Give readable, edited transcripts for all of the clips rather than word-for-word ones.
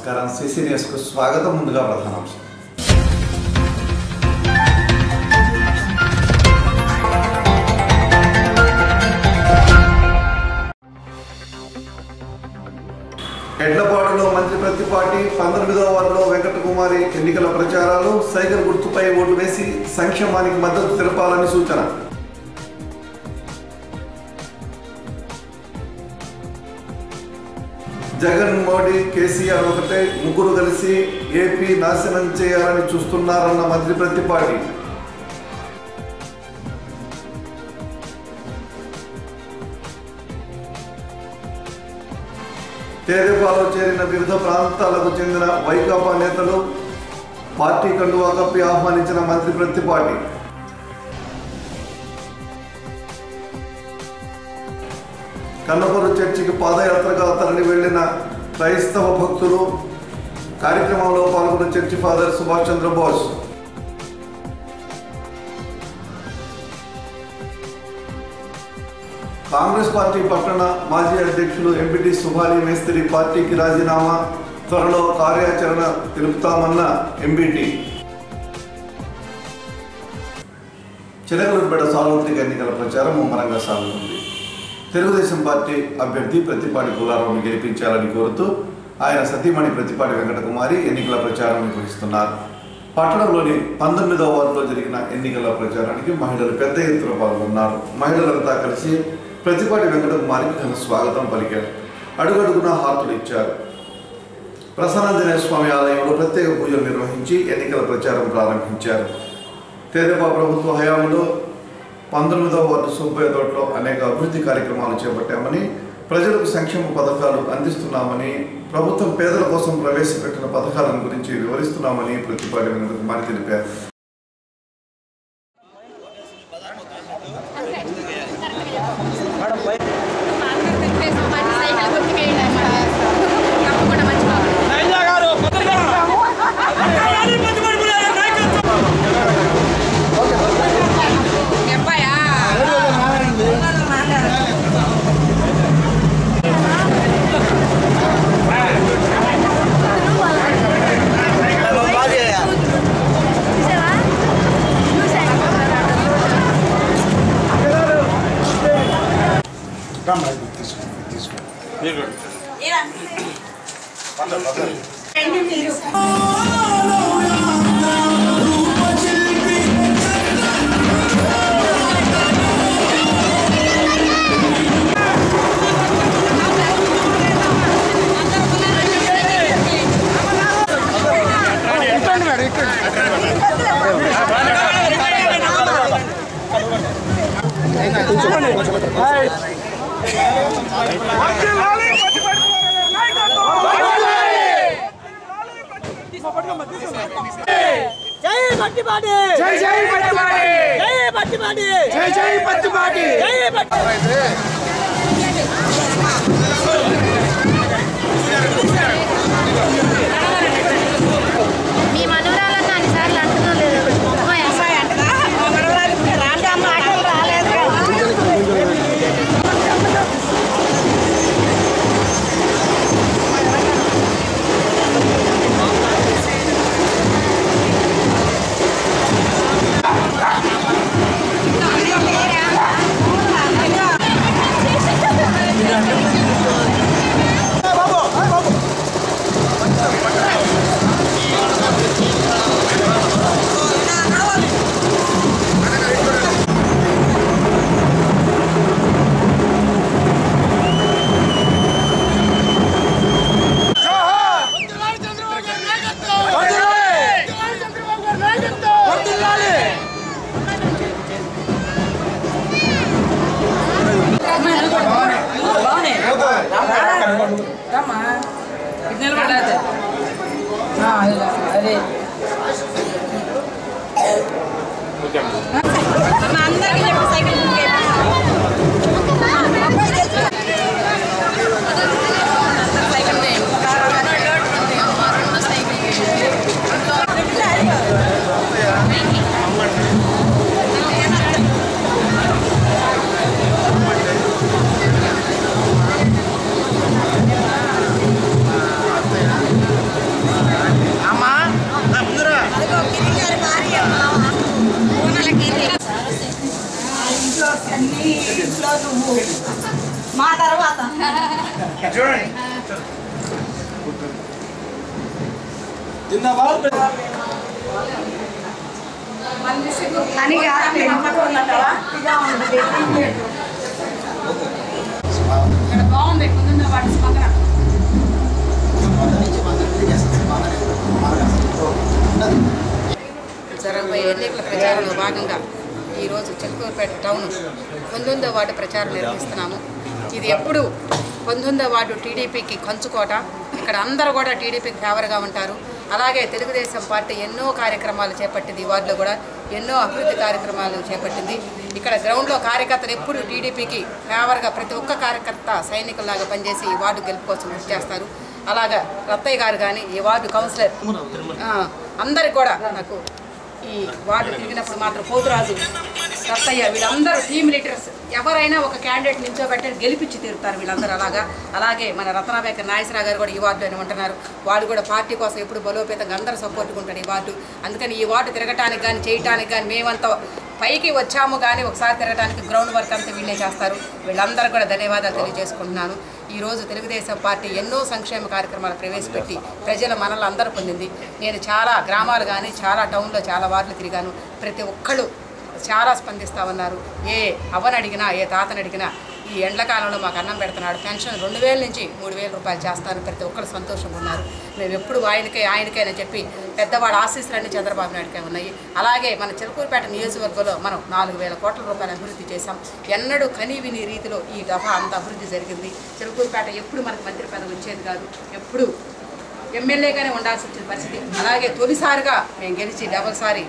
నమస్కారం సిసి న్యూస్కు స్వాగతం. ముందుగా ప్రధానాంశం. ఎడ్లపాడులో మంత్రి ప్రతిపాటి 19వ వార్డులో వెంకటకుమారి ఎన్నికల ప్రచారాలు. సైకిల్ గుర్తుపై ఓటు వేసి సంక్షేమానికి మద్దతు తెలపాలని సూచన. జగన్, మోడీ, కేసీఆర్ ఒకటే, ముగ్గురు కలిసి ఏపీ నాశనం చేయాలని చూస్తున్నారన్న మంత్రి ప్రతిపాటి. తెదేపాలో చేరిన వివిధ ప్రాంతాలకు చెందిన వైకాపా నేతలు పార్టీ కండువా కప్పి ఆహ్వానించిన మంత్రి ప్రతిపాటి. కన్నపూరు చర్చికి పాదయాత్రగా తరలి వెళ్లిన క్రైస్తవ భక్తులు. కార్యక్రమంలో పాల్గొన్న church father Subhash Chandrabose. Congress party పట్టణ మాజీ అధ్యక్షులు ఎంపీటీ సుభాలి మేస్త్రి పార్టీకి రాజీనామా, త్వరలో కార్యాచరణ తెలుపుతామన్న ఎంబీటీ. చిలకలూరుపేట సార్వత్రిక ఎన్నికల ప్రచారం ముమ్మరంగా సాగుతుంది. తెలుగుదేశం పార్టీ అభ్యర్థి ప్రతిపాటి పుల్లారావును గెలిపించాలని కోరుతూ ఆయన సతీమణి ప్రతిపాటి వెంకటకుమారి ఎన్నికల ప్రచారం నిర్వహిస్తున్నారు. పట్టణంలోని 19వ వార్డులో జరిగిన ఎన్నికల ప్రచారానికి మహిళలు పెద్ద ఎత్తున పాల్గొన్నారు. మహిళలంతా కలిసి ప్రతిపాటి వెంకటకుమారికి ఘన స్వాగతం పలికారు. అడుగడుగునా హారతులు ఇచ్చారు. ప్రసన్నాంజనేయ స్వామి ఆలయంలో ప్రత్యేక పూజలు నిర్వహించి ఎన్నికల ప్రచారం ప్రారంభించారు. తెదేపా ప్రభుత్వ హయాంలో 19వ వార్డు సుబ్బయ్య తోటలో అనేక అభివృద్ధి కార్యక్రమాలు చేపట్టామని, ప్రజలకు సంక్షేమ పథకాలు అందిస్తున్నామని, ప్రభుత్వం పేదల కోసం ప్రవేశపెట్టిన పథకాలను గురించి వివరిస్తున్నామని ప్రతిపాటి వెంకటకుమారి తెలిపారు. మా తర్వాత చూడండి అని బాగుంది ముందున్న వాటి స్పందన జరగబోయే ఎన్నికల ప్రచారంలో భాగంగా ఈరోజు చిలకూరుపేట టౌన్ 19వ వార్డు ప్రచారం నిర్వహిస్తున్నాము. ఇది ఎప్పుడు 19వ వార్డు టీడీపీకి కంచుకోట. ఇక్కడ అందరూ కూడా టీడీపీకి ఫేవర్గా ఉంటారు. అలాగే తెలుగుదేశం పార్టీ ఎన్నో కార్యక్రమాలు చేపట్టింది. ఈ వార్డులో కూడా ఎన్నో అభివృద్ధి కార్యక్రమాలు చేపట్టింది. ఇక్కడ గ్రౌండ్లో కార్యకర్తలు ఎప్పుడు టీడీపీకి ఫేవర్గా ప్రతి ఒక్క కార్యకర్త సైనికుల్లాగా పనిచేసి ఈ వార్డు గెలుపు కోసం కృషి చేస్తారు. అలాగా రత్తయ్య గారు కానీ ఈ వార్డు కౌన్సిలర్ అందరికి కూడా నాకు ఈ వార్డు తిరిగినప్పుడు మాత్రం పోతురాజు రత్తయ్య వీళ్ళందరూ టీమ్ లీడర్స్ ఎవరైనా ఒక క్యాండిడేట్ నిల్చోబెట్టి గెలిపించి తీరుతారు వీళ్ళందరూ. అలాగే మన రత్నాబేకర్ నాగేశ్వరరావు గారు కూడా ఈ వార్డులోనే ఉంటున్నారు. వాళ్ళు కూడా పార్టీ కోసం ఎప్పుడు బలోపేతంగా అందరూ సపోర్ట్గా ఉంటారు ఈ వార్డు. అందుకని ఈ వార్డు తిరగటానికి కానీ చేయటానికి కానీ మేమంతా పైకి వచ్చాము కానీ ఒకసారి తిరగడానికి గ్రౌండ్ వర్క్ అంతా వీళ్ళే చేస్తారు. వీళ్ళందరూ కూడా ధన్యవాదాలు తెలియజేసుకుంటున్నాను. ఈరోజు తెలుగుదేశం పార్టీ ఎన్నో సంక్షేమ కార్యక్రమాలు ప్రవేశపెట్టి ప్రజల మనల్ని అందరూ పొందింది. నేను చాలా గ్రామాలు కానీ చాలా టౌన్లో చాలా వార్డులు తిరిగాను. ప్రతి ఒక్కళ్ళు చాలా స్పందిస్తూ ఉన్నారు. ఏ అవ్వని అడిగినా ఏ తాతని అడిగినా ఈ ఎండ్లకాలంలో మాకు అన్నం పెడుతున్నాడు, పెన్షన్ 2000 నుంచి 3000 రూపాయలు చేస్తాను, ప్రతి ఒక్కరు సంతోషంగా ఉన్నారు. మేము ఎప్పుడు ఆయనకైనా చెప్పి పెద్దవాళ్ళ ఆశీస్సులన్నీ చంద్రబాబు నాయుడుకే ఉన్నాయి. అలాగే మన చిలకూరుపేట నియోజకవర్గంలో మనం 4000 కోట్ల రూపాయలు అభివృద్ధి చేశాం. ఎన్నడూ కనీవిని రీతిలో ఈ దఫా అంత అభివృద్ధి జరిగింది. చిలకూరుపేట ఎప్పుడు మనకు మంత్రి పదవి వచ్చేది కాదు, ఎప్పుడు ఎమ్మెల్యేగానే ఉండాల్సి వచ్చిన పరిస్థితి. అలాగే తొలిసారిగా మేము గెలిచి డబల్సారి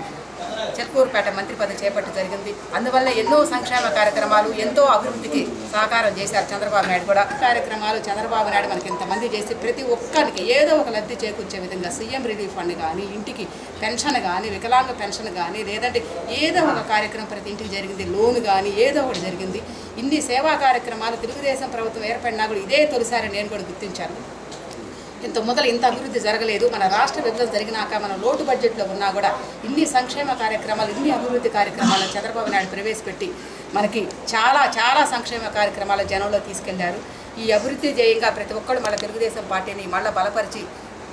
చిలకూరుపేట మంత్రి పదవి చేపట్టి జరిగింది. అందువల్ల ఎన్నో సంక్షేమ కార్యక్రమాలు ఎంతో అభివృద్ధికి సహకారం చేశారు చంద్రబాబు నాయుడు కూడా. కార్యక్రమాలు చంద్రబాబు నాయుడు మనకి ఇంతమంది చేసి ప్రతి ఒక్కరికి ఏదో ఒక లబ్ధి చేకూర్చే విధంగా సీఎం రిలీఫ్ ఫండ్ కానీ, ఇంటికి పెన్షన్ కానీ, వికలాంగ పెన్షన్ కానీ, లేదంటే ఏదో ఒక కార్యక్రమం ప్రతి ఇంటికి జరిగింది, లోను కానీ ఏదో ఒకటి జరిగింది. ఇన్ని సేవా కార్యక్రమాలు తెలుగుదేశం ప్రభుత్వం ఏర్పడినా కూడా ఇదే తొలిసారి నేను కూడా గుర్తించాను. ఇంత అభివృద్ధి జరగలేదు. మన రాష్ట్ర విభజన జరిగినాక మనం లోటు బడ్జెట్లో ఉన్నా కూడా ఇన్ని సంక్షేమ కార్యక్రమాలు, ఇన్ని అభివృద్ధి కార్యక్రమాలను చంద్రబాబు నాయుడు ప్రవేశపెట్టి మనకి చాలా చాలా సంక్షేమ కార్యక్రమాలు జనంలో తీసుకెళ్లారు. ఈ అభివృద్ధి జయంగా ప్రతి ఒక్కరు మన తెలుగుదేశం పార్టీని మళ్ళీ బలపరిచి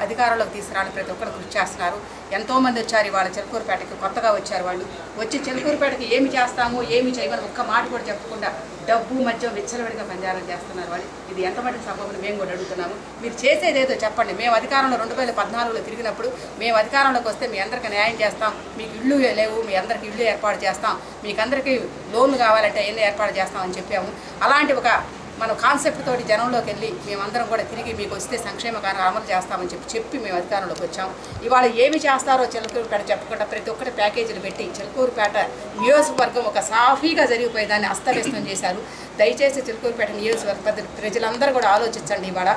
అధికారంలోకి తీసుకురావడానికి ప్రతి ఒక్కరు కృషి చేస్తున్నారు. ఎంతోమంది వచ్చారు ఇవాళ చిలకూరుపేటకి, కొత్తగా వచ్చారు. వాళ్ళు వచ్చి చిలకూరుపేటకి ఏమి చేస్తాము ఏమి చేయమని ఒక్క మాట కూడా చెప్పకుండా డబ్బు మధ్య విచ్చలవిడిగా పంజారం చేస్తున్నారు వాళ్ళు. ఇది ఎంతమంది సభలు మేము కూడా అడుగుతున్నాము. మీరు చేసేదేదో చెప్పండి. మేము అధికారంలో 2014లో తిరిగినప్పుడు మేము అధికారంలోకి వస్తే మీ అందరికీ న్యాయం చేస్తాం, మీకు ఇళ్ళు లేవు, మీ అందరికీ ఇళ్ళు ఏర్పాటు చేస్తాం, మీకు అందరికీ లోన్లు కావాలంటే ఎన్ని ఏర్పాటు చేస్తామని చెప్పాము. అలాంటి ఒక మనం కాన్సెప్ట్ తోటి జనంలోకి వెళ్ళి మేమందరం కూడా తిరిగి మీకు వస్తే సంక్షేమ కార్యక్రమాలు అమలు చేస్తామని చెప్పి మేము అధికారంలోకి వచ్చాము. ఇవాళ ఏమి చేస్తారో చిలకూరుపేట చెప్పకుండా ప్రతి ఒక్కటి ప్యాకేజీలు పెట్టి చిలకూరుపేట నియోజకవర్గం ఒక సాఫీగా జరిగిపోయేదాన్ని అస్తవ్యస్తం చేశారు. దయచేసి చిలకూరుపేట నియోజకవర్గ ప్రజలందరూ కూడా ఆలోచించండి. ఇవాళ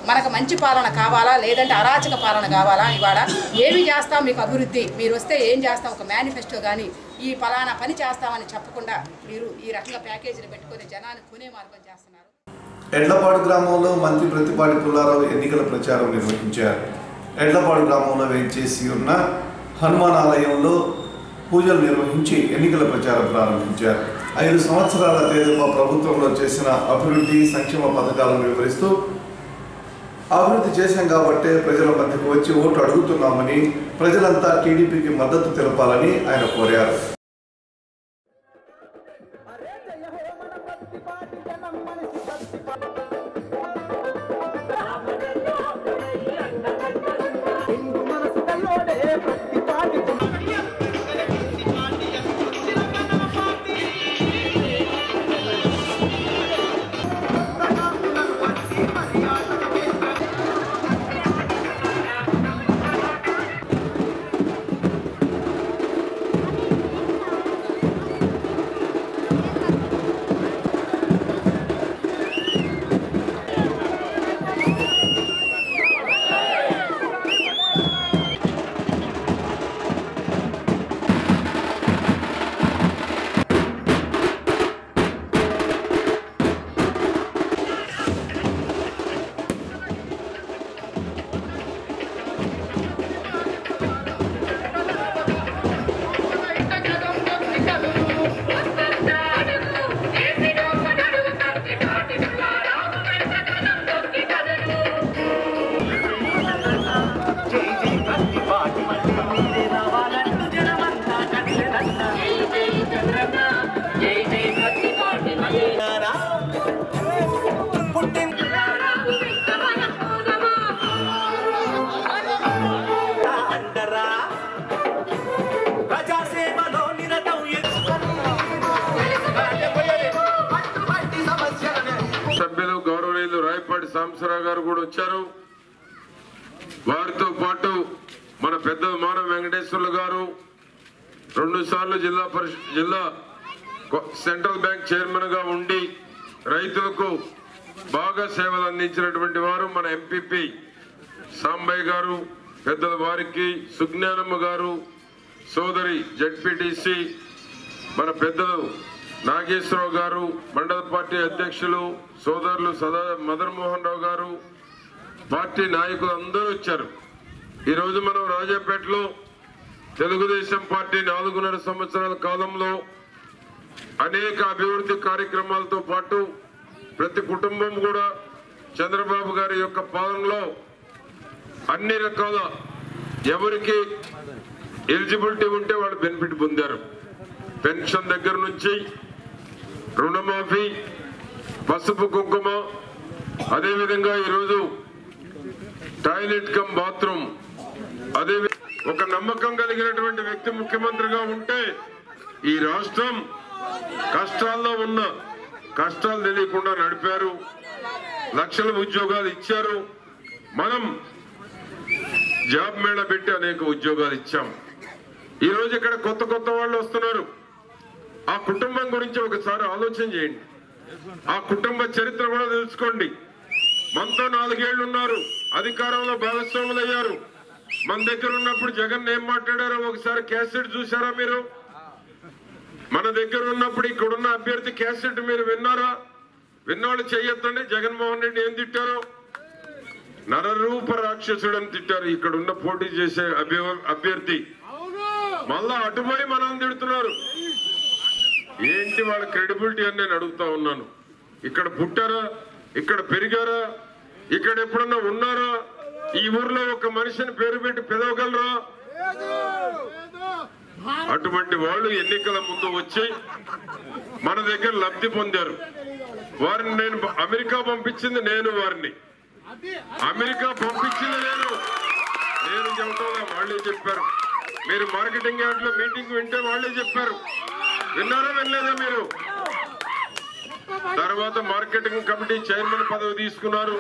మనకు మంచి పాలన కావాలా లేదంటే అరాచక పాలన కావాలా? ఇవాళ ఏమి చేస్తాం మీకు అభివృద్ధి, మీరు వస్తే ఏం చేస్తాం ఒక మేనిఫెస్టో కానీ ఈ పలానా పని చేస్తామని చెప్పకుండా మీరు ఈ రకంగా ప్యాకేజీలు పెట్టుకొని జనాన్ని కొనే మార్గం చేస్తున్నారు. ఎడ్లపాడు గ్రామంలో మంత్రి ప్రతిపాటి పుల్లారావు ఎన్నికల ప్రచారం నిర్వహించారు. ఎడ్లపాడు గ్రామంలో వేయించేసి ఉన్న హనుమాన్ ఆలయంలో పూజలు నిర్వహించి ఎన్నికల ప్రచారం ప్రారంభించారు. 5 సంవత్సరాల తేదీప ప్రభుత్వంలో చేసిన అభివృద్ధి సంక్షేమ పథకాలను వివరిస్తూ అభివృద్ధి చేశాం కాబట్టే ప్రజల మధ్యకు వచ్చి ఓటు అడుగుతున్నామని, ప్రజలంతా టీడీపీకి మద్దతు తెలపాలని ఆయన కోరారు. మండపాటి సాంబశివరావు గారు కూడా వచ్చారు. వారితో పాటు మన పెద్ద మానవ వెంకటేశ్వర్లు గారు 2 సార్లు జిల్లా సెంట్రల్ బ్యాంక్ చైర్మన్ గా ఉండి రైతులకు బాగా సేవలు అందించినటువంటి వారు మన ఎంపీపీ సాంబయ్య గారు, పెద్దల వారికి సుజ్ఞానమ్మ గారు, సోదరి జడ్పీటీసీ మన పెద్దలు నాగేశ్వరరావు గారు, మండల పార్టీ అధ్యక్షులు సోదరులు మదన్ మోహన్ రావు గారు, పార్టీ నాయకులు అందరూ వచ్చారు. ఈరోజు మనం రాజాపేటలో తెలుగుదేశం పార్టీ 4.5 సంవత్సరాల కాలంలో అనేక అభివృద్ధి కార్యక్రమాలతో పాటు ప్రతి కుటుంబం కూడా చంద్రబాబు గారి యొక్క పాలనలో అన్ని రకాల ఎవరికి ఎలిజిబిలిటీ ఉంటే వాళ్ళు బెనిఫిట్ పొందారు. పెన్షన్ దగ్గర నుంచి రుణమాఫీ, పసుపు కుంకుమ, అదేవిధంగా ఈరోజు టాయిలెట్ కమ్ బాత్రూమ్, అదే ఒక నమ్మకం కలిగినటువంటి వ్యక్తి ముఖ్యమంత్రిగా ఉంటే ఈ రాష్ట్రం కష్టాల్లో ఉన్న కష్టాలు తెలియకుండా నడిపారు. లక్షల ఉద్యోగాలు ఇచ్చారు. మనం జాబ్ మేళా పెట్టి అనేక ఉద్యోగాలు ఇచ్చాం. ఈరోజు ఇక్కడ కొత్త వాళ్ళు వస్తున్నారు. ఆ కుటుంబం గురించి ఒకసారి ఆలోచన చేయండి. ఆ కుటుంబ చరిత్ర కూడా తెలుసుకోండి. మనతో 4 ఏళ్లు ఉన్నారు, అధికారంలో భాగస్వాములు అయ్యారు. మన దగ్గర ఉన్నప్పుడు జగన్ ఏం మాట్లాడారో ఒకసారి క్యాసెట్ చూసారా మీరు? మన దగ్గర ఉన్నప్పుడు ఇక్కడున్న అభ్యర్థి క్యాసెట్ మీరు విన్నారా? విన్నవాళ్ళు చెయ్యొద్దండి. జగన్మోహన్ రెడ్డి ఏం తిట్టారో, నరరూప రాక్షసుడు అని తిట్టారు. ఇక్కడున్న పోటీ చేసే అభ్యర్థి మళ్ళా అటుపోయి మనం తిడుతున్నారు. ఏంటి వాళ్ళ క్రెడిబిలిటీ అని నేను అడుగుతా ఉన్నాను. ఇక్కడ పుట్టారా? ఇక్కడ పెరిగారా? ఇక్కడ ఎప్పుడన్నా ఉన్నారా? ఈ ఊర్లో ఒక మనిషిని పేరు పెట్టి పిలవగలరా? అటువంటి వాళ్ళు ఎన్నికల ముందు వచ్చి మన దగ్గర లబ్ధి పొందారు. వారిని నేను అమెరికా పంపించింది, నేను వారిని అమెరికా పంపించింది నేను చెబుతా. వాళ్ళే చెప్పారు. మీరు మార్కెటింగ్ యార్డ్ లో మీటింగ్ వింటే వాళ్ళే చెప్పారు. విన్నారా? వినలేదా మీరు? తర్వాత మార్కెటింగ్ కమిటీ చైర్మన్ పదవి తీసుకున్నారు.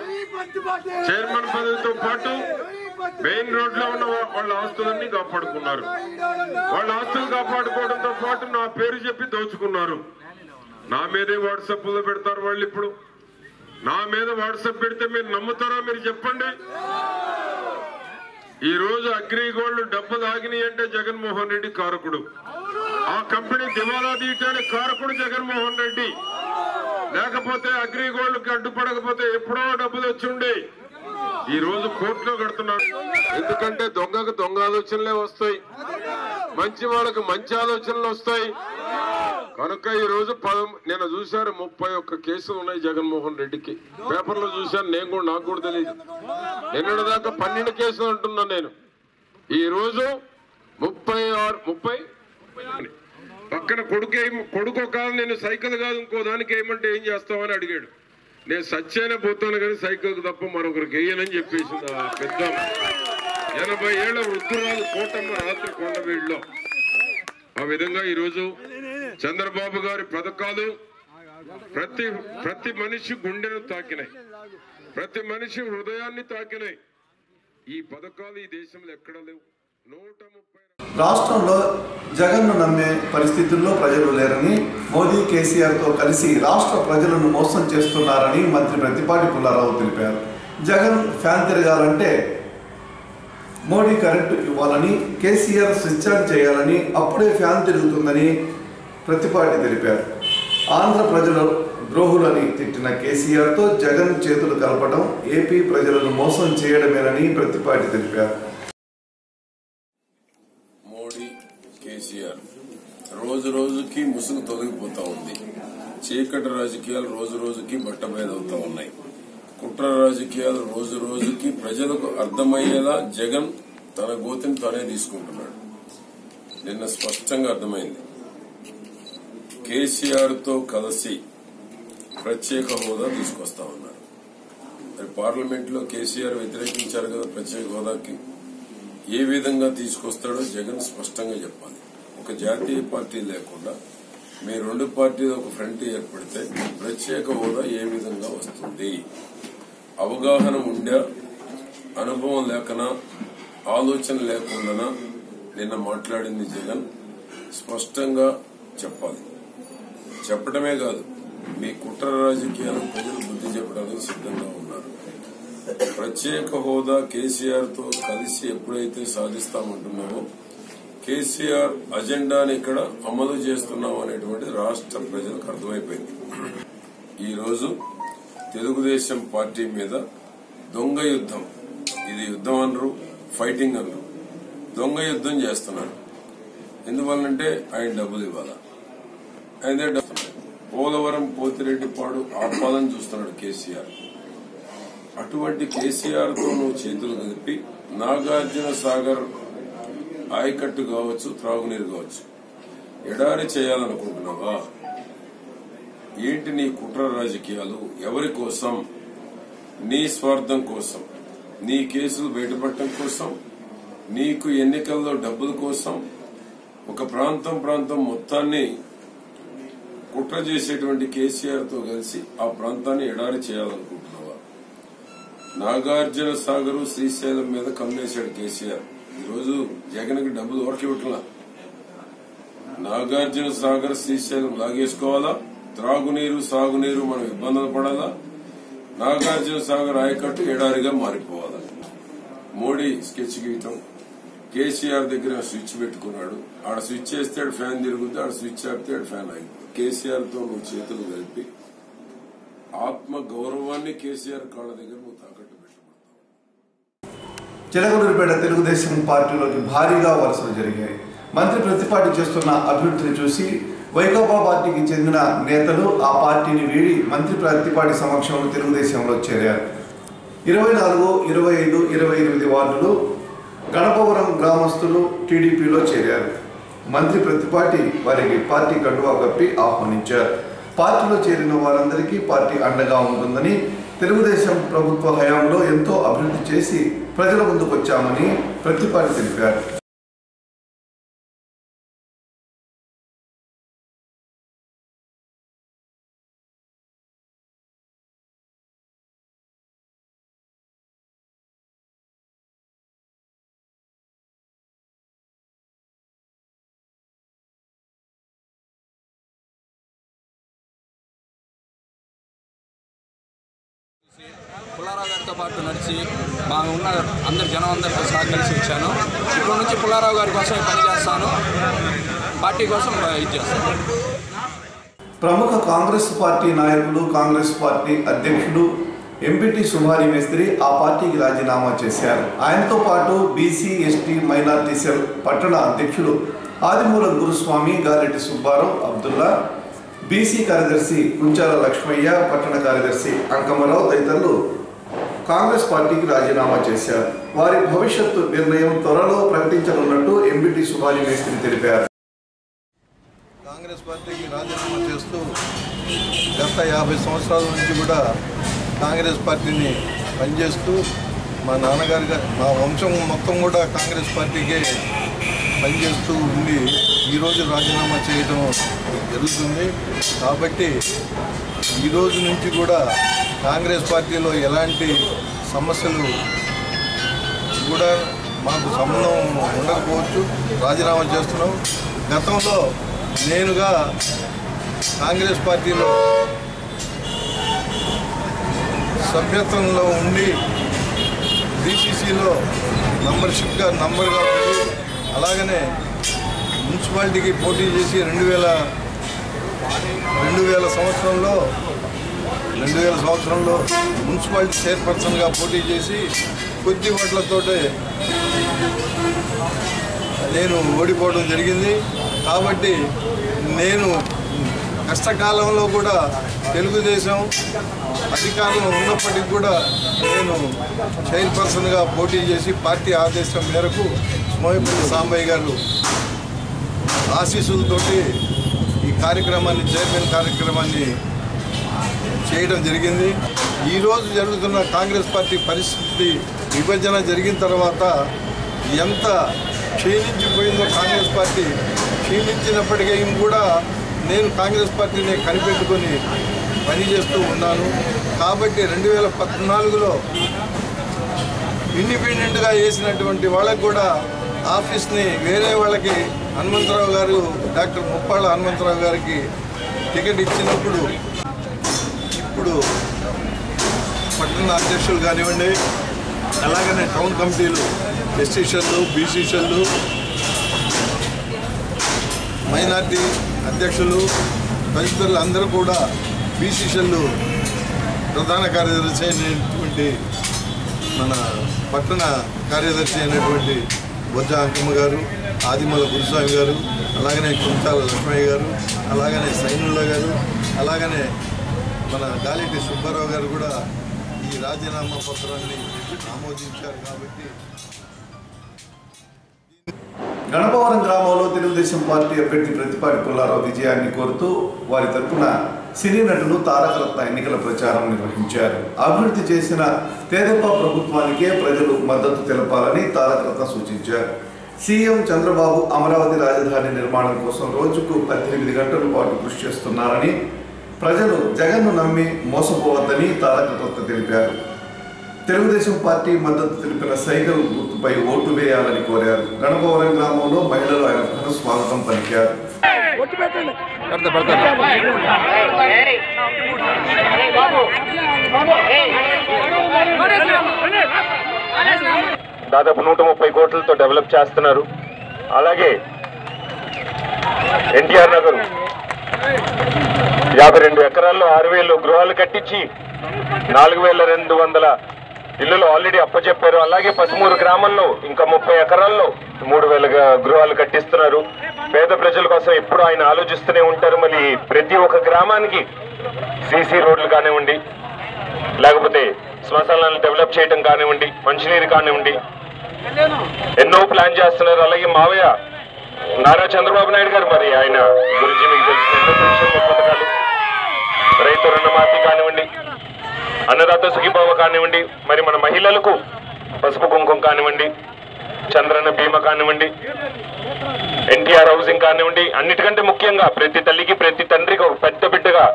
చైర్మన్ పదవితో పాటు మెయిన్ రోడ్ లో ఉన్న వాళ్ళ ఆస్తులన్నీ కాపాడుకున్నారు. వాళ్ళ ఆస్తులు కాపాడుకోవడంతో పాటు నా పేరు చెప్పి దోచుకున్నారు. నా మీదే వాట్సాప్ లో పెడతారు వాళ్ళు. ఇప్పుడు నా మీద వాట్సాప్ పెడితే మీరు నమ్ముతారా? మీరు చెప్పండి. ఈ రోజు అగ్రిగోల్డ్ డబ్బులు ఆగినాయి అంటే జగన్మోహన్ రెడ్డి కారకుడు. ఆ కంపెనీ దివాలా తీయటానికి కారకుడు జగన్మోహన్ రెడ్డి. లేకపోతే అగ్రిగోల్డ్ కి అడ్డుపడకపోతే ఎప్పుడో డబ్బులు వచ్చి ఉండే. ఈ రోజు కోర్టులో కడుతున్నారు. ఎందుకంటే దొంగకు దొంగ ఆలోచనలే వస్తాయి, మంచి వాళ్ళకు మంచి ఆలోచనలు వస్తాయి. కనుక ఈ రోజు నేను చూశారు 31 కేసులు ఉన్నాయి జగన్మోహన్ రెడ్డికి. పేపర్లో చూశాను నేను కూడా, నాకు కూడా తెలియదు. నిన్నటి దాకా 12 కేసులు అంటున్నా నేను. ఈ రోజు 36 పక్కన కొడుకో కాదు, నేను సైకిల్ కాదు ఇంకో దానికి ఏమంటే ఏం చేస్తామని అడిగాడు. నేను సచ్చైనా పోతాను కానీ సైకిల్ తప్ప మరొకరికి వేయనని చెప్పేసింది ఆ పెద్ద 80 ఏళ్ల వృద్ధురాలు కోటమ్మ రాత్రి కొండవీడులో. ఆ విధంగా ఈరోజు చంద్రబాబు గారి పథకాలు ప్రతి మనిషి గుండెను తాకినాయి, ప్రతి మనిషి హృదయాన్ని తాకినాయి. ఈ పథకాలు ఈ దేశంలో ఎక్కడ లేవు. 130 రాష్ట్రంలో జగన్ను నమ్మే పరిస్థితుల్లో ప్రజలు లేరని, మోదీ కేసీఆర్తో కలిసి రాష్ట్ర ప్రజలను మోసం చేస్తున్నారని మంత్రి ప్రత్తిపాటి పుల్లారావు తెలిపారు. జగన్ ఫ్యాన్ తిరగాలంటే మోడీ కరెంటు ఇవ్వాలని, కేసీఆర్ స్విచ్ ఆన్ చేయాలని, అప్పుడే ఫ్యాన్ తిరుగుతుందని ప్రత్తిపాటి తెలిపారు. ఆంధ్ర ప్రజలు ద్రోహులని తిట్టిన కేసీఆర్తో జగన్ చేతులు కలపడం ఏపీ ప్రజలను మోసం చేయడమేనని ప్రత్తిపాటి తెలిపారు. మోడీ కేసీఆర్ రోజు రోజుకి ముసుగు తొలగిపోతా ఉంది. చీకటి రాజకీయాలు రోజు రోజుకి బట్టబయలవుతా ఉన్నాయి. కుట్ర రాజకీయాలు రోజు రోజుకి ప్రజలకు అర్థమయ్యేలా జగన్ తన గోతిని తానే తీసుకుంటున్నాడు. నిన్న స్పష్టంగా అర్థమైంది. కేసీఆర్ తో కలిసి ప్రత్యేక హోదా తీసుకొస్తా ఉన్నారు. మరి పార్లమెంట్ లో కేసీఆర్ వ్యతిరేకించారు కదా ప్రత్యేక హోదాకి. ఏ విధంగా తీసుకొస్తాడో జగన్ స్పష్టంగా చెప్పాలి. ఒక జాతీయ పార్టీ లేకుండా మీ 2 పార్టీలు ఒక ఫ్రంట్ ఏర్పడితే ప్రత్యేక హోదా ఏ విధంగా వస్తుంది? అవగాహన ఉండే అనుభవం లేకనా ఆలోచన లేకుండా నిన్న మాట్లాడింది జగన్ స్పష్టంగా చెప్పాలి. చెప్పడమే కాదు, మీ కుట్ర రాజకీయాలు ప్రజలు బుద్ధి చెప్పడానికి సిద్ధంగా ఉన్నారు. ప్రత్యేక హోదా కేసీఆర్ తో కలిసి ఎప్పుడైతే సాధిస్తామంటున్నామో కేసీఆర్ అజెండాని ఇక్కడ అమలు చేస్తున్నాం అనేటువంటి రాష్ట్ర ప్రజలకు అర్థమైపోయింది. ఈ రోజు తెలుగుదేశం పార్టీ మీద దొంగ యుద్ధం, ఇది యుద్ధం అనరు, ఫైటింగ్ అనరు, దొంగ యుద్ధం చేస్తున్నారు. ఎందువల్లంటే ఆయన డబ్బులు ఇవ్వాలా, ఆయన పోలవరం పోతిరెడ్డిపాడు ఆపాలని చూస్తున్నాడు కేసీఆర్. అటువంటి కేసీఆర్ తో నువ్వు చేతులు కలిపి నాగార్జున సాగర్ ఆయకట్టు కావచ్చు, త్రాగునీరు కావచ్చు, ఎడారి చేయాలనుకుంటున్నావా? ఏంటి నీ కుట్ర రాజకీయాలు? ఎవరి కోసం? నీ స్వార్థం కోసం, నీ కేసులు బయటపడటం కోసం, నీకు ఎన్నికల్లో డబ్బుల కోసం ఒక ప్రాంతం మొత్తాన్ని కుట్ర చేసేటువంటి కేసీఆర్ తో కలిసి ఆ ప్రాంతాన్ని ఎడారి చేయాలనుకుంటున్నావా? నాగార్జున సాగరు శ్రీశైలం మీద కమ్మేశాడు కేసీఆర్. ఈరోజు జగన్కి డబ్బులు ఎవరికి ఇవ్వట్లా. నాగార్జున సాగర్ శ్రీశైలం లాగేసుకోవాలా? త్రాగునీరు సాగునీరు మనం ఇబ్బందులు పడాలా? నాగార్జున సాగర్ ఆయకట్టు ఎడారిగా మారిపోవాలా? మోడీ స్కెచ్ గీయటం, కేసీఆర్ దగ్గర స్విచ్ పెట్టుకున్నాడు. ఆడ స్విచ్ చేస్తే ఫ్యాన్ తిరుగుద్ది, ఆడ స్విచ్ ఆపితే ఫ్యాన్ ఆగిపోతుంది. కేసీఆర్ తో నువ్వు చేతులు కలిపి ఆత్మ గౌరవాన్ని కేసీఆర్ కాళ్ళ దగ్గర నువ్వు తాకట్టు పెట్టుకుంటావు. చిలకలూరిపేట తెలుగుదేశం పార్టీలోకి భారీగా వలసలు జరిగాయి. మంత్రి ప్రతిపాటి చేస్తున్న అభివృద్ధిని చూసి వైకాపా పార్టీకి చెందిన నేతలు ఆ పార్టీని వీడి మంత్రి ప్రతిపాటి సమక్షంలో తెలుగుదేశంలో చేరారు. 24, 25, 28 వార్డులు గణపవరం గ్రామస్తులు టీడీపీలో చేరారు. మంత్రి ప్రతిపాటి వారికి పార్టీ కండువా కప్పి ఆహ్వానించారు. పార్టీలో చేరిన వారందరికీ పార్టీ అండగా ఉంటుందని, తెలుగుదేశం ప్రభుత్వ హయాంలో ఎంతో అభివృద్ధి చేసి ప్రజల ముందుకొచ్చామని ప్రతిపాటి తెలిపారు. పుల్లారావు గారితో పాటు నడిచి బాగా ఉన్న అందరు జనం అందరితో కలిసి వచ్చాను. ఇప్పటి నుంచి పుల్లారావు గారి కోసం పనిచేస్తాను, పార్టీ కోసం ఇది చేస్తాను. ప్రముఖ కాంగ్రెస్ పార్టీ నాయకులు, కాంగ్రెస్ పార్టీ అధ్యక్షుడు ఎంపీటీ సుభారి మేస్త్రి ఆ పార్టీకి రాజీనామా చేశారు. ఆయనతో పాటు బీసీ, ఎస్టీ, మైనార్టీ సెల్ పట్టణ అధ్యక్షుడు ఆదిమూలం గురుస్వామి, గారెడ్డి సుబ్బారావు, అబ్దుల్లా, బీసీ కార్యదర్శి కుంచాల లక్ష్మయ్య, పట్టణ కార్యదర్శి అంకమరావు తదితరులు కాంగ్రెస్ పార్టీకి రాజీనామా చేశారు. వారి భవిష్యత్తు నిర్ణయం త్వరలో ప్రకటించనున్నట్టు ఎంపీటీ సుభారి మేస్త్రి తెలిపారు. కాంగ్రెస్ పార్టీకి రాజీనామా చేస్తూ గత 50 సంవత్సరాల నుంచి కూడా కాంగ్రెస్ పార్టీని పనిచేస్తూ మా నాన్నగారు మా వంశం మొత్తం కూడా కాంగ్రెస్ పార్టీకే పనిచేస్తూ ఉండి ఈరోజు రాజీనామా చేయడం జరుగుతుంది. కాబట్టి ఈరోజు నుంచి కూడా కాంగ్రెస్ పార్టీలో ఎలాంటి సమస్యలు కూడా మాకు సంబంధం ఉండకపోవచ్చు. రాజీనామా చేస్తున్నాం. గతంలో నేనుగా కాంగ్రెస్ పార్టీలో సభ్యత్వంలో ఉండి డీసీసీలో నంబర్గా ఉండి అలాగనే మున్సిపాలిటీకి పోటీ చేసి 2000 సంవత్సరంలో మున్సిపాలిటీ చైర్పర్సన్గా పోటీ చేసి కొద్ది ఓట్లతోటే నేను ఓడిపోవడం జరిగింది. కాబట్టి నేను కష్టకాలంలో కూడా తెలుగుదేశం అధికారంలో ఉన్నప్పటికీ కూడా నేను చైర్పర్సన్గా పోటీ చేసి పార్టీ ఆదేశం మేరకు మోహిపల్లి సాంబయ్య గారు ఆశీస్సులతోటి ఈ కార్యక్రమాన్ని, చైర్మన్ కార్యక్రమాన్ని చేయడం జరిగింది. ఈరోజు జరుగుతున్న కాంగ్రెస్ పార్టీ పరిస్థితి విభజన జరిగిన తర్వాత ఎంత క్షీణించిపోయిందో కాంగ్రెస్ పార్టీ, క్షీణించినప్పటికీ కూడా నేను కాంగ్రెస్ పార్టీని కనిపెట్టుకొని పనిచేస్తూ ఉన్నాను. కాబట్టి 2014లో ఇండిపెండెంట్గా వేసినటువంటి వాళ్ళకు కూడా ఆఫీస్ని వేరే వాళ్ళకి హనుమంతరావు గారు డాక్టర్ ముప్పాళ్ళ హనుమంతరావు గారికి టికెట్ ఇచ్చినప్పుడు ఇప్పుడు పట్టణ అధ్యక్షులు కానివ్వండి, అలాగనే టౌన్ కమిటీలు, ఎస్సీషన్లు, బీసీషన్లు, మైనార్టీ అధ్యక్షులు తదితరులు అందరూ కూడా బీసీషన్లు ప్రధాన కార్యదర్శి అయినటువంటి మన పట్టణ కార్యదర్శి అయినటువంటి బొజ్జ అంకమ్మ గారు, ఆదిమల గురుస్వామి గారు, అలాగనే కుంటాల లక్ష్మయ్య గారు, అలాగనే సైనుల్లా గారు, అలాగనే మన గాలిటి సుబ్బారావు గారు కూడా ఈ రాజీనామా పత్రాన్ని ఆమోదించారు. కాబట్టి గణపవరం గ్రామంలో తెలుగుదేశం పార్టీ అభ్యర్థి ప్రతిపాటి పుల్లారావు విజయాన్ని కోరుతూ వారి తరఫున సినీ నటులు తారకరత్న ఎన్నికల ప్రచారం నిర్వహించారు. అభివృద్ధి చేసిన తెదేపా ప్రభుత్వానికే ప్రజలు మద్దతు తెలపాలని తారకరత్న సూచించారు. సీఎం చంద్రబాబు అమరావతి రాజధాని నిర్మాణం కోసం రోజుకు 18 గంటల పాటు కృషి చేస్తున్నారని, ప్రజలు జగన్ను నమ్మి మోసపోవద్దని తారకరత్న తెలిపారు. తెలుగుదేశం పార్టీ మద్దతు తెలిపిన సైకిల్ గుర్తుపై ఓటు వేయాలని కోరారు. గణపవరం గ్రామంలో మహిళలు ఆయన ఘన స్వాగతం పలికారు. దాదాపు 130 కోట్లతో డెవలప్ చేస్తున్నారు. అలాగే ఎన్టీఆర్ నగర్ 52 ఎకరాల్లో 6,000 గృహాలు కట్టించి 4,200 ఇళ్లలో ఆల్రెడీ అప్పచెప్పారు. అలాగే పసుమూరు గ్రామంలో ఇంకా 30 ఎకరాల్లో 3,000 గృహాలు కట్టిస్తున్నారు. పేద ప్రజల కోసం ఎప్పుడు ఆయన ఆలోచిస్తూనే ఉంటారు. మరి ప్రతి ఒక్క గ్రామానికి సీసీ రోడ్లు కానివ్వండి, లేకపోతే శ్మశానాలను డెవలప్ చేయడం కానివ్వండి, మంచినీరు కానివ్వండి, ఎన్నో ప్లాన్ చేస్తున్నారు. అలాగే మావయ్య నారా చంద్రబాబు నాయుడు గారు, మరి ఆయన గురించి మీకు తెలిసిన ఎన్నో సంక్షేమ పథకాలు, రైతు రుణమాఫీ కానివ్వండి, అన్నదాత సుఖీభావ కానివ్వండి, మరి మన మహిళలకు పసుపు కుంకుమ కానివ్వండి, చంద్రన్న బీమా కానివ్వండి, ఎన్టీఆర్ హౌసింగ్ కానివ్వండి, అన్నిటికంటే ముఖ్యంగా ప్రతి తల్లికి ప్రతి తండ్రికి ఒక పెద్ద బిడ్డగా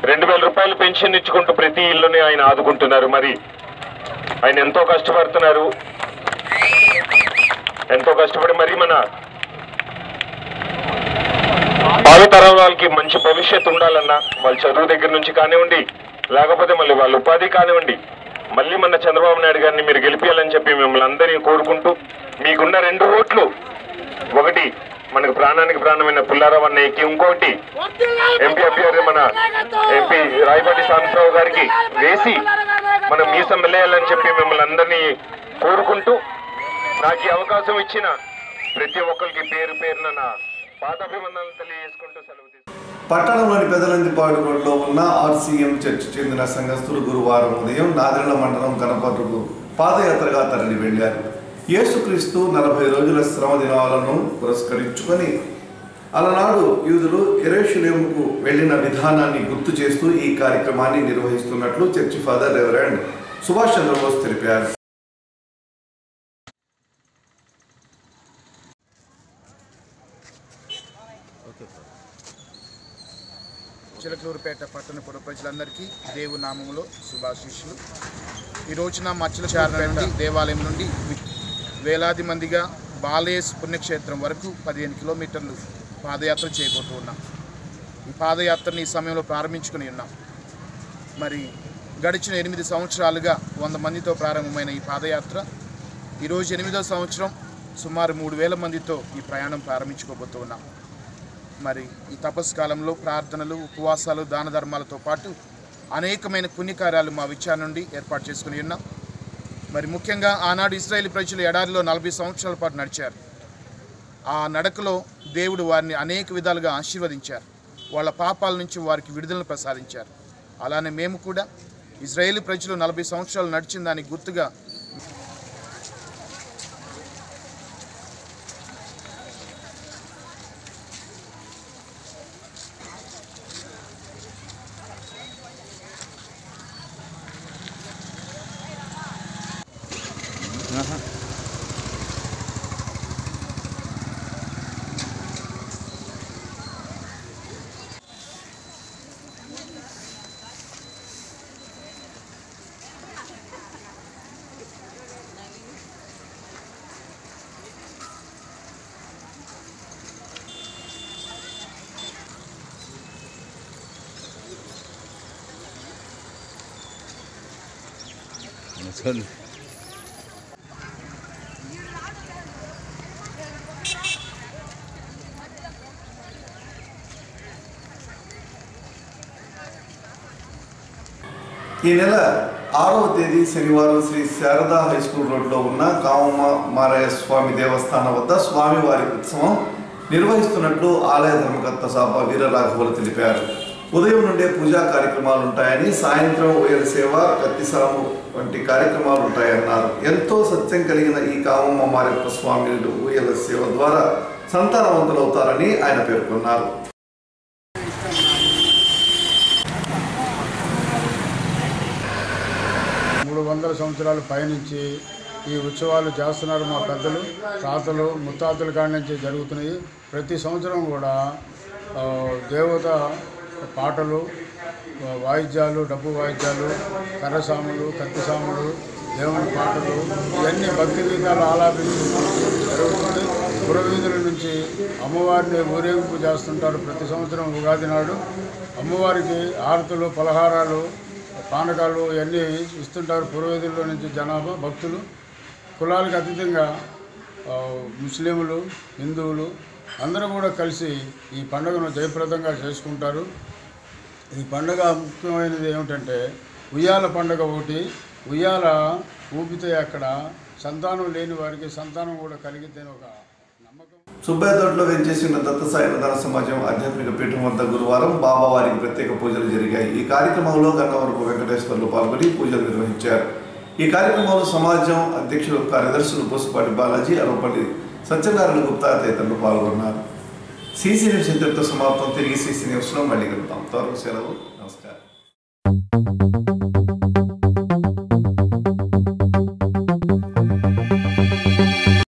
2,000 రూపాయలు పెన్షన్ ఇచ్చుకుంటూ ప్రతి ఇల్లుని ఆయన ఆదుకుంటున్నారు. మరి ఆయన ఎంతో కష్టపడుతున్నారు. ఎంతో కష్టపడి మరి మన భావితరం వాళ్ళకి మంచి భవిష్యత్తు ఉండాలన్నా వాళ్ళ చదువు దగ్గర నుంచి కానివ్వండి, లేకపోతే మళ్ళీ వాళ్ళ ఉపాధి కానివ్వండి, మళ్ళీ మన చంద్రబాబు నాయుడు గారిని మీరు గెలిపించాలని చెప్పి మిమ్మల్ని అందరినీ కోరుకుంటూ, మీకున్న 2 ఓట్లు, ఒకటి మనకు ప్రాణానికి ప్రాణమైన పుల్లారావు అన్నయ్యకి, ఇంకొకటి ఎంపీ అభ్యర్థి మన ఎంపీ రాయపాటి సాంబశివరావు గారికి వేసి మనం మీసం వెళ్ళేయాలని చెప్పి మిమ్మల్ని అందరినీ కోరుకుంటూ, నాకు ఈ అవకాశం ఇచ్చిన ప్రతి ఒక్కరికి పేరు పేరున నా పాదాభివందనలు తెలియజేసుకుంటూ సెలవు తీసుకుంటాను. పట్టణంలోని పెదలందిపాడులో ఉన్న ఆర్సీఎం చర్చి చెందిన సంఘస్థులు గురువారం ఉదయం నాదెళ్ల మండలం గణపతుకు పాదయాత్రగా తరలి వెళ్లారు. యేసుక్రీస్తు 40 రోజుల శ్రమ దినాలను పురస్కరించుకొని అలనాడు యూదులు యెరూషలేముకు వెళ్లిన విధానాన్ని గుర్తు చేస్తూ ఈ కార్యక్రమాన్ని నిర్వహిస్తున్నట్లు church father reverend Subhash Chandrabose తెలిపారు. చిలకలూరుపేట పట్టణ పుర ప్రజలందరికీ దేవు నామములో శుభాశీస్సులు. ఈ రోజున మచ్చలచారణ దేవాలయం నుండి వేలాది మందిగా బాలేస్ పుణ్యక్షేత్రం వరకు 15 కిలోమీటర్లు పాదయాత్ర చేయబోతూ ఉన్నాం. ఈ పాదయాత్రని ఈ సమయంలో ప్రారంభించుకుని ఉన్నాం. మరి గడిచిన 8 సంవత్సరాలుగా 100 మందితో ప్రారంభమైన ఈ పాదయాత్ర ఈరోజు 8వ సంవత్సరం సుమారు 3,000 మందితో ఈ ప్రయాణం ప్రారంభించుకోబోతూ ఉన్నాం. మరి ఈ తపస్సు కాలంలో ప్రార్థనలు, ఉపవాసాలు, దాన ధర్మాలతో పాటు అనేకమైన పుణ్యకార్యాలు మా విచారణ నుండి ఏర్పాటు చేసుకుని ఉన్నాం. మరి ముఖ్యంగా ఆనాడు ఇశ్రాయేలు ప్రజలు ఎడారిలో 40 సంవత్సరాల పాటు నడిచారు. ఆ నడకలో దేవుడు వారిని అనేక విధాలుగా ఆశీర్వదించారు. వాళ్ళ పాపాల నుంచి వారికి విడుదలను ప్రసాదించారు. అలానే మేము కూడా ఇశ్రాయేలు ప్రజలు 40 సంవత్సరాలు నడిచిన దానికి గుర్తుగా ఈ నెల 6వ తేదీ శనివారం శ్రీ శారదా హై స్కూల్ రోడ్లో ఉన్న కామమ్మ మారయ్య స్వామి దేవస్థానం వద్ద స్వామివారి ఉత్సవం నిర్వహిస్తున్నట్లు ఆలయ ధర్మకర్త సాప వీరరాఘవులు తెలిపారు. ఉదయం నుండే పూజా కార్యక్రమాలు ఉంటాయని, సాయంత్రం ఉయ్యల సేవ, కత్తిసాము వంటి కార్యక్రమాలు ఉంటాయన్నారు. ఎంతో సత్యం కలిగిన ఈ కామమ్మ మారయ్య స్వామి ఉయ్యల సేవ ద్వారా సంతానవంతులవుతారని ఆయన పేర్కొన్నారు. సంవత్సరాల పైనుంచి ఈ ఉత్సవాలు చేస్తున్నారు. మా పెద్దలు, తాతలు, ముత్తాతల కాడి నుంచి జరుగుతున్నాయి. ప్రతి సంవత్సరం కూడా దేవత పాటలు, వాయిద్యాలు, డబ్బు వాయిద్యాలు, కర్రసాములు, కత్తిసాములు, దేవుని పాటలు, ఇవన్నీ భక్తి గీతాలు ఆలాపించి జరుగుతుంది. పురవీధుల నుంచి అమ్మవారిని ఊరేగింపు చేస్తుంటారు. ప్రతి సంవత్సరం ఉగాది నాడు అమ్మవారికి ఆరతులు, పలహారాలు, పానకాలు ఇవన్నీ ఇస్తుంటారు. పురోహితుల్లో నుంచి జనాభా భక్తులు, కులాలకు అతీతంగా ముస్లింలు, హిందువులు అందరూ కూడా కలిసి ఈ పండుగను జయప్రదంగా చేసుకుంటారు. ఈ పండుగ ముఖ్యమైనది ఏమిటంటే ఉయ్యాల పండుగ ఒకటి. ఉయ్యాల ఊపితే అక్కడ సంతానం లేని వారికి సంతానం కూడా కలిగితే ఒక నమ్మకం. సుబ్బయ్యతోటలో వెంచేసిన దత్తసాయి ప్రధాన సమాజం ఆధ్యాత్మిక పీఠం వద్ద గురువారం బాబావారికి ప్రత్యేక పూజలు జరిగాయి. ఈ కార్యక్రమంలో గన్నవరపు వెంకటేశ్వర్లు పాల్గొని పూజలు నిర్వహించారు. ఈ కార్యక్రమంలో సమాజం అధ్యక్షులు, కార్యదర్శులు పూసపాటి బాలాజీ, అరవపల్లి సత్యనారాయణ గుప్తా తదితరులు పాల్గొన్నారు. సీసీ న్యూస్ ఇంతటితో సమాప్తం. తిరిగి సీసీ న్యూస్లో మళ్ళీ కలుద్దాం. త్వరగా సెలవు.